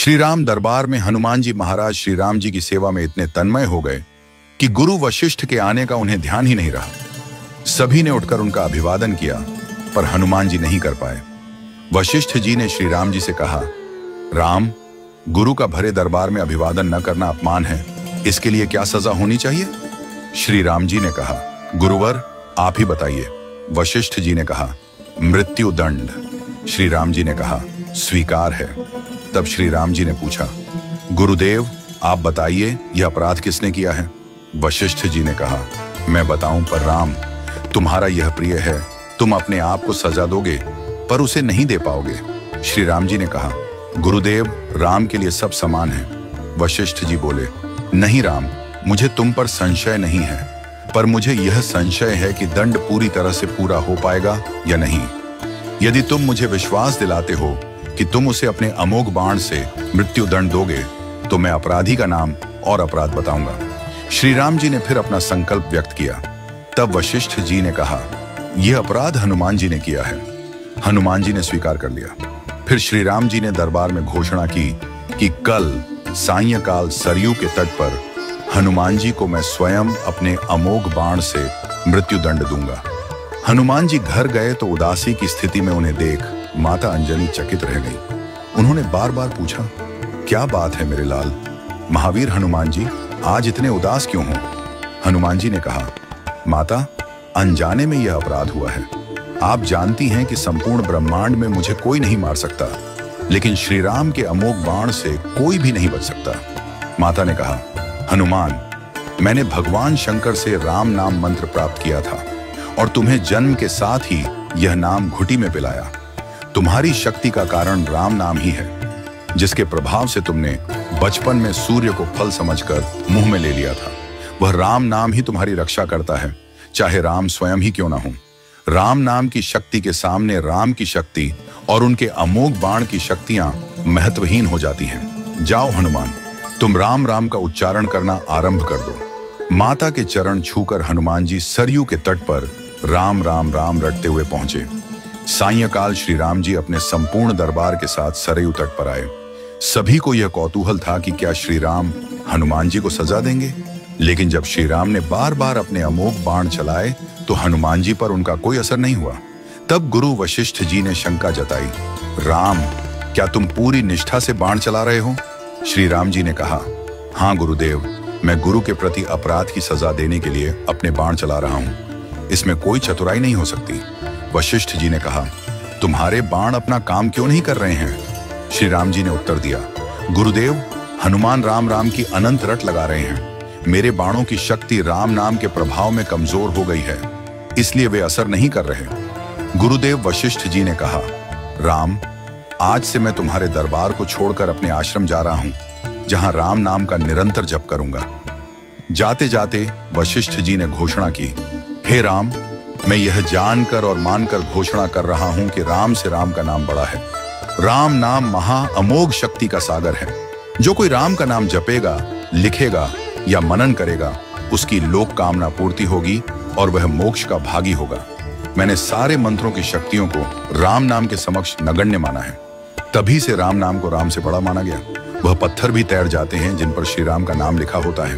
श्री राम दरबार में हनुमान जी महाराज श्री राम जी की सेवा में इतने तन्मय हो गए कि गुरु वशिष्ठ के आने का उन्हें ध्यान ही नहीं रहा। सभी ने उठकर उनका अभिवादन किया, पर हनुमान जी नहीं कर पाए। वशिष्ठ जी ने श्री राम जी से कहा, राम, गुरु का भरे दरबार में अभिवादन न करना अपमान है, इसके लिए क्या सजा होनी चाहिए? श्री राम जी ने कहा, गुरुवर आप ही बताइए। वशिष्ठ जी ने कहा, मृत्यु दंड। श्री राम जी ने कहा, स्वीकार है। तब श्री राम जी ने पूछा, गुरुदेव आप बताइए यह अपराध किसने किया है? वशिष्ठ जी ने कहा, मैं बताऊं पर राम, तुम्हारा यह प्रिय है, तुम अपने आप को सजा दोगे पर उसे नहीं दे पाओगे। श्री राम जी ने कहा, गुरुदेव राम के लिए सब समान है। वशिष्ठ जी बोले, नहीं राम, मुझे तुम पर संशय नहीं है, पर मुझे यह संशय है कि दंड पूरी तरह से पूरा हो पाएगा या नहीं। यदि तुम मुझे विश्वास दिलाते हो कि तुम उसे अपने अमोघ बाण से मृत्यु दंड दोगे तो मैं अपराधी का नाम और अपराध बताऊंगा। श्री राम जी ने फिर अपना संकल्प व्यक्त किया। तब वशिष्ठ जी ने कहा, यह अपराध हनुमान जी ने किया है। हनुमान जी ने स्वीकार कर लिया। फिर श्री राम जी ने दरबार में घोषणा की कि कल सायंकाल सरयू के तट पर हनुमान जी को मैं स्वयं अपने अमोघ बाण से मृत्यु दंड दूंगा। हनुमान जी घर गए तो उदासी की स्थिति में उन्हें देख माता अंजनी चकित रह गई। उन्होंने बार बार पूछा, क्या बात है मेरे लाल? महावीर हनुमान जी आज इतने उदास क्यों हो? हनुमान जी ने कहा, माता, अनजाने में यह अपराध हुआ है। आप जानती हैं कि संपूर्ण ब्रह्मांड में मुझे कोई नहीं मार सकता, लेकिन श्री राम के अमोघ बाण से कोई भी नहीं बच सकता। माता ने कहा, हनुमान, मैंने भगवान शंकर से राम नाम मंत्र प्राप्त किया था और तुम्हें जन्म के साथ ही यह नाम घुटी में पिलाया। तुम्हारी शक्ति का कारण राम नाम ही है, जिसके प्रभाव से तुमने बचपन में सूर्य को फल समझकर मुंह में ले लिया था। वह राम नाम ही तुम्हारी रक्षा करता है, चाहे राम स्वयं ही क्यों ना हो। राम नाम की शक्ति के सामने राम की शक्ति और उनके अमोघ बाण की शक्तियां महत्वहीन हो जाती हैं। जाओ हनुमान, तुम राम राम का उच्चारण करना आरंभ कर दो। माता के चरण छूकर हनुमान जी सरयू के तट पर राम राम राम रटते हुए पहुंचे। सायंकाल श्री राम जी अपने संपूर्ण दरबार के साथ सरयू तट पर आए। सभी को यह कौतूहल था कि क्या श्री राम हनुमान जी को सजा देंगे, लेकिन जब श्री राम ने बार बार अपने अमोघ बाण चलाए तो हनुमान जी पर उनका कोई असर नहीं हुआ। तब गुरु वशिष्ठ जी ने शंका जताई, राम, क्या तुम पूरी निष्ठा से बाण चला रहे हो? श्री राम जी ने कहा, हाँ गुरुदेव, मैं गुरु के प्रति अपराध की सजा देने के लिए अपने बाण चला रहा हूं। इसमें कोई चतुराई नहीं हो सकती। वशिष्ठ जी ने कहा, तुम्हारे बाण अपना काम क्यों नहीं कर रहे हैं? श्री राम जी ने उत्तर दिया, गुरुदेव, हनुमान राम राम की अनंत रट लगा रहे हैं। मेरे बाणों की शक्ति राम नाम के प्रभाव में कमजोर हो गई है, इसलिए वे असर नहीं कर रहे। गुरुदेव वशिष्ठ जी ने कहा, राम, आज से मैं तुम्हारे दरबार को छोड़कर अपने आश्रम जा रहा हूं, जहां राम नाम का निरंतर जप करूंगा। जाते जाते वशिष्ठ जी ने घोषणा की, हे राम, मैं यह जानकर और मानकर घोषणा कर रहा हूं कि राम से राम का नाम बड़ा है। राम नाम महा अमोघ शक्ति का सागर है। जो कोई राम का नाम जपेगा, लिखेगा या मनन करेगा, उसकी लोक कामना पूर्ति होगी और वह मोक्ष का भागी होगा। मैंने सारे मंत्रों की शक्तियों को राम नाम के समक्ष नगण्य माना है। तभी से राम नाम को राम से बड़ा माना गया। वह पत्थर भी तैर जाते हैं जिन पर श्री राम का नाम लिखा होता है।